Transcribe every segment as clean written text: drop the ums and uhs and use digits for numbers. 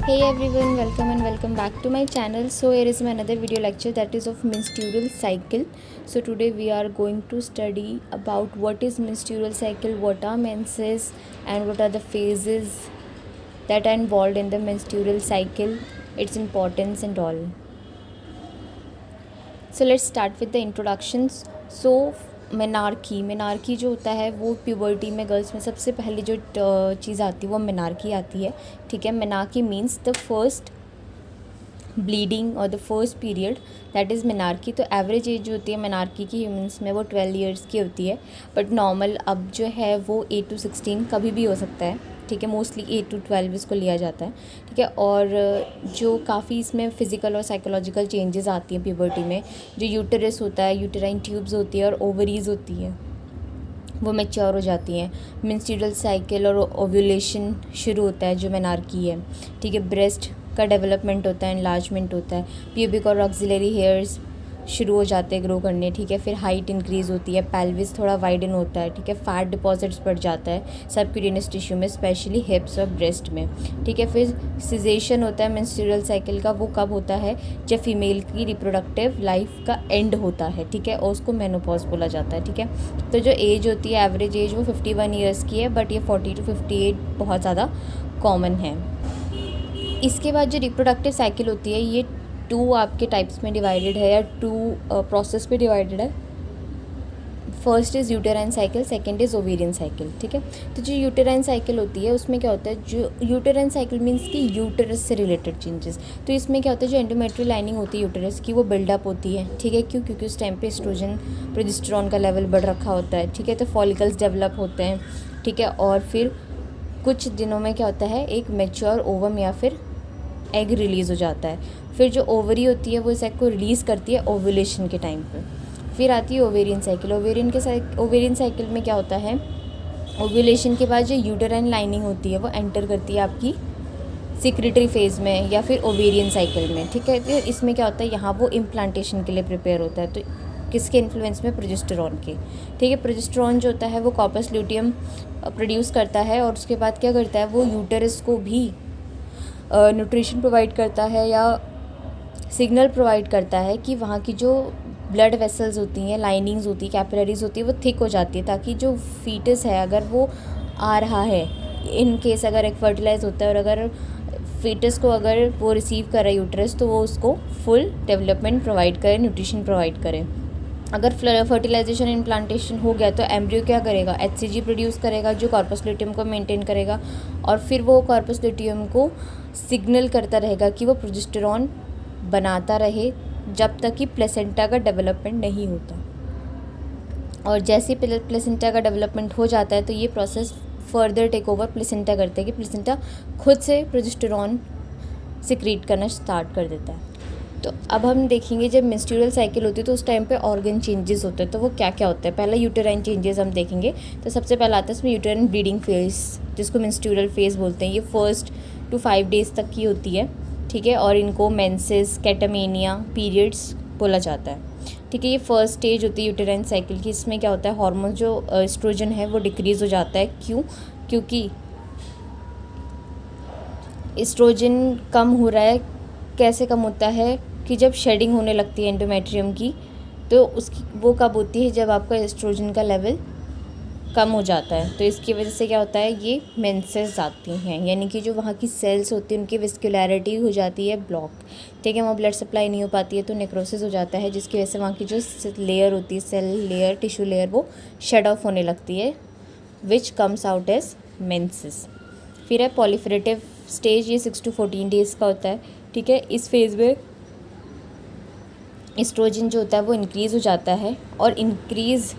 Hey everyone, welcome and welcome back to my channel. So here is my another video lecture that is of menstrual cycle. So today we are going to study about what is menstrual cycle, what are menses, and what are the phases that are involved in the menstrual cycle, its importance and all. So let's start with the introductions. So menarche जो होता है वो puberty में girls में सबसे पहले जो चीज़ आती है वो मेनार्की आती है. ठीक है. Menarche means the first bleeding और the first period, that is menarche. तो एवरेज एज जो होती है मेनार्की की ह्यूमंस में वो 12 ईयर्स की होती है. बट नॉर्मल अब जो है वो 8 to 16 कभी भी हो सकता है. ठीक है. मोस्टली 8 to 12 इसको लिया जाता है. ठीक है. और जो काफ़ी इसमें फ़िज़िकल और साइकोलॉजिकल चेंजेस आती हैं प्यूबर्टी में. जो यूटरस होता है, यूटेराइन ट्यूब्स होती है और ओवरीज होती है, वो मैच्योर हो जाती हैं. मेंस्ट्रुअल साइकिल और ओव्यूलेशन शुरू होता है जो मेनार्की है. ठीक है. ब्रेस्ट का डेवलपमेंट होता है, एनलार्जमेंट होता है. प्यूबिक और ऑक्सिलरी हेयर्स शुरू हो जाते हैं ग्रो करने. ठीक है. फिर हाइट इंक्रीज़ होती है, पेल्विस थोड़ा वाइडन होता है. ठीक है. फैट डिपॉजिट्स बढ़ जाता है सबक्यूटेनियस टिश्यू में, स्पेशली हिप्स और ब्रेस्ट में. ठीक है. फिर सिजेशन होता है मेंस्ट्रुअल साइकिल का. वो कब होता है? जब फीमेल की रिप्रोडक्टिव लाइफ का एंड होता है. ठीक है. और उसको मेनोपॉज बोला जाता है. ठीक है. तो जो एज होती है एवरेज एज वो 51 ईयर्स की है, बट ये 40 to 58 बहुत ज़्यादा कॉमन है. इसके बाद जो रिप्रोडक्टिव साइकिल होती है ये 2 आपके टाइप्स में डिवाइडेड है या 2 प्रोसेस पे डिवाइडेड है. First is uterine cycle, second is ovarian cycle. ठीक है. तो जो यूटेराइन साइकिल होती है उसमें क्या होता है, जो यूटेराइन साइकिल मीन्स कि यूटेरस से रिलेटेड चेंजेस. तो इसमें क्या होता है, जो एंडोमेट्रियल लाइनिंग होती है यूटेरस की वो बिल्डअप होती है. ठीक है. क्यों? क्योंकि उस टाइम पे एस्ट्रोजन प्रोजेस्टेरॉन का लेवल बढ़ रखा होता है. ठीक है. तो फॉलिकल्स डेवलप होते हैं. ठीक है. और फिर कुछ दिनों में क्या होता है, एक मैच्योर ओवम या फिर एग रिलीज़ हो जाता है. फिर जो ओवरी होती है वो इस एग को रिलीज़ करती है ओव्यूलेशन के टाइम पे. फिर आती है ओवेरियन साइकिल. ओवेरियन साइकिल में क्या होता है, ओव्यूलेशन के बाद जो यूटेराइन लाइनिंग होती है वो एंटर करती है आपकी सिक्रेटरी फेज़ में या फिर ओवेरियन साइकिल में. ठीक है. तो इसमें क्या होता है, यहाँ वो इम्प्लांटेशन के लिए प्रिपेयर होता है. तो किसके इन्फ्लुएंस में? प्रोजेस्टेरॉन के. ठीक है. प्रोजेस्टेरॉन जो होता है वो कॉर्पस ल्यूटियम प्रोड्यूस करता है और उसके बाद क्या करता है, वो यूटेरस को भी न्यूट्रिशन प्रोवाइड करता है या सिग्नल प्रोवाइड करता है कि वहाँ की जो ब्लड वेसल्स होती हैं, लाइनिंग्स होती है, कैपिलरीज होती है, वो थिक हो जाती है, ताकि जो फीटस है अगर वो आ रहा है, इन केस अगर एक फर्टिलाइज होता है और अगर फीटस को अगर वो रिसीव कर रहा है यूट्रस, तो वो उसको फुल डेवलपमेंट प्रोवाइड करे, न्यूट्रिशन प्रोवाइड करे. अगर फर्टिलाइजेशन इम्प्लांटेशन हो गया तो एम्ब्रियो क्या करेगा, HCG प्रोड्यूस करेगा जो कॉर्पस ल्यूटियम को मेंटेन करेगा. और फिर वो कॉर्पस ल्यूटियम को सिग्नल करता रहेगा कि वो प्रोजेस्टेरॉन बनाता रहे जब तक कि प्लेसेंटा का डेवलपमेंट नहीं होता. और जैसे ही प्लेसेंटा का डेवलपमेंट हो जाता है तो ये process further take over placenta करता है कि प्लेसेंटा खुद से प्रोजेस्टेरॉन सिक्रीट करना स्टार्ट कर देता है. तो अब हम देखेंगे जब मेंस्ट्रुअल साइकिल होती है तो उस टाइम पे ऑर्गन चेंजेस होते हैं. तो वो क्या क्या होता है? पहला यूटेराइन चेंजेस हम देखेंगे. तो सबसे पहला आता है इसमें यूटेराइन ब्लीडिंग फेज, जिसको मेंस्ट्रुअल फेज बोलते हैं. ये 1 to 5 डेज़ तक की होती है. ठीक है. और इनको मेंसेस, कैटामेनिया पीरियड्स बोला जाता है. ठीक है. ये फर्स्ट स्टेज होती है यूटेराइन साइकिल की. इसमें क्या होता है, हार्मोन जो एस्ट्रोजन है वो डिक्रीज़ हो जाता है. क्यों? क्योंकि एस्ट्रोजन कम हो रहा है. कैसे कम होता है कि जब शेडिंग होने लगती है एंडोमेट्रियम की, तो उसकी वो कब होती है, जब आपका एस्ट्रोजन का लेवल कम हो जाता है. तो इसकी वजह से क्या होता है, ये मेंसेस आती हैं, यानी कि जो वहाँ की सेल्स होती हैं उनकी विस्कुलैरिटी हो जाती है ब्लॉक. ठीक है. वहाँ ब्लड सप्लाई नहीं हो पाती है तो नेक्रोसिस हो जाता है, जिसकी वजह से वहाँ की जो लेयर होती है, सेल लेयर, टिश्यू लेयर, वो शेड ऑफ होने लगती है, which comes out as menses. फिर है पॉलीफरेटिव स्टेज. ये 6 to 14 डेज़ का होता है. ठीक है. इस फेज़ में एस्ट्रोजन जो होता है वो इंक्रीज़ हो जाता है और इंक्रीज़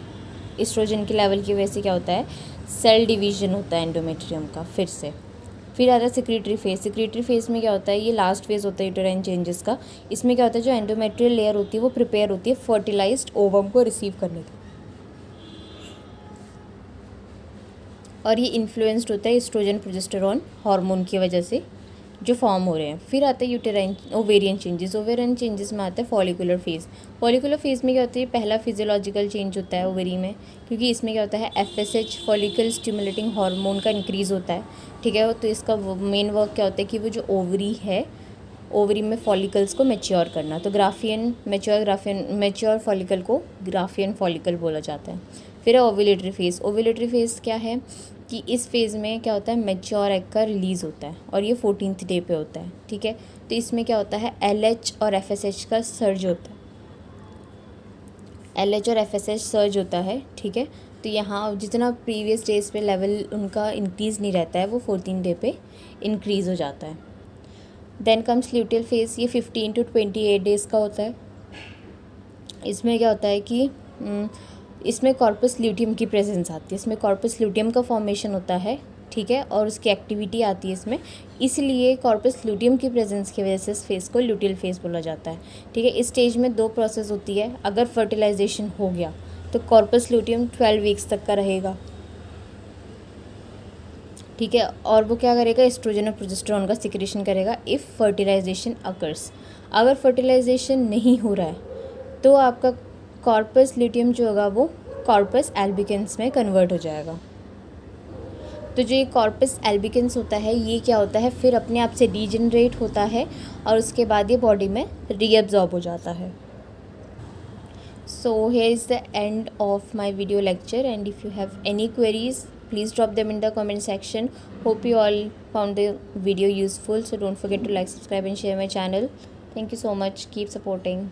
एस्ट्रोजन के लेवल की वजह से क्या होता है, सेल डिवीजन होता है एंडोमेट्रियम का फिर से. फिर आता है सिक्रेटरी फेज. सिक्रेटरी फेज में क्या होता है, ये लास्ट फेज होता है यूटेराइन चेंजेस का. इसमें क्या होता है, जो एंडोमेट्रियल लेयर होती है वो प्रिपेयर होती है फर्टिलाइज्ड ओवम को रिसीव करने के. और ये इन्फ्लुएंस्ड होता है एस्ट्रोजन प्रोजेस्टेरॉन हार्मोन की वजह से, जो फॉर्म हो रहे हैं। फिर आता है uterine ovarian changes. Ovarian changes में आता है फॉलिकुलर फेज़। फॉलिकुलर फेज़ में क्या होता है, पहला फिजियोलॉजिकल चेंज होता है ओवेरी में, क्योंकि इसमें क्या होता है FSH फॉलिकल स्टिमुलेटिंग हार्मोन का इंक्रीज़ होता है, ठीक है। तो इसका मेन वर्क क्या होता है कि वो जो ओवरी है, ओवरी में फॉलिकल्स को मैच्योर करना। तो मैच्योर फॉलिकल को ग्राफियन फॉलिकल बोला जाता है। फिर है ओव्यूलेटरी फेज़। ओव्यूलेटरी फेज़ क्या है कि इस फेज़ में क्या होता है, मैच्योर एग का रिलीज़ होता है और ये 14th डे पे होता है, ठीक है। तो इसमें क्या होता है, LH और FSH का सर्ज होता है, LH और FSH सर्ज होता है, ठीक है। तो यहाँ जितना प्रीवियस डेज पे लेवल उनका इंक्रीज़ नहीं रहता है, वो 14 डे पे इंक्रीज़ हो जाता है। Then comes luteal phase. ये 15 to 28 डेज़ का होता है। इसमें क्या होता है कि इसमें कॉर्पस ल्यूटियम की प्रेजेंस आती है, इसमें कॉर्पस ल्यूटियम का फॉर्मेशन होता है, ठीक है, और उसकी एक्टिविटी आती है इसमें, इसलिए कॉर्पस ल्यूटियम की प्रेजेंस की वजह से इस फेज़ को ल्यूटियल फेज़ बोला जाता है, ठीक है। इस स्टेज में 2 प्रोसेस होती है। अगर फर्टिलाइजेशन हो गया तो कॉर्पस ल्यूटियम 12 वीक्स तक का रहेगा, ठीक है, और वो क्या करेगा, एस्ट्रोजन और प्रोजेस्टेरॉन का सिक्रेशन करेगा इफ़ फर्टिलाइजेशन अकर्स। अगर फर्टिलाइजेशन नहीं हो रहा है तो आपका कॉर्पस ल्यूटियम जो होगा वो कॉर्पस एल्बिकेंस में कन्वर्ट हो जाएगा। तो जो ये कॉर्पस एल्बिकेंस होता है, ये क्या होता है, फिर अपने आप से डीजनरेट होता है और उसके बाद ये बॉडी में रीअब्जॉर्ब हो जाता है। So here is the end of my video lecture, and if you have any queries, please drop them in the comment section. Hope you all found the video useful. So don't forget to like, subscribe and share my channel. Thank you so much. Keep supporting.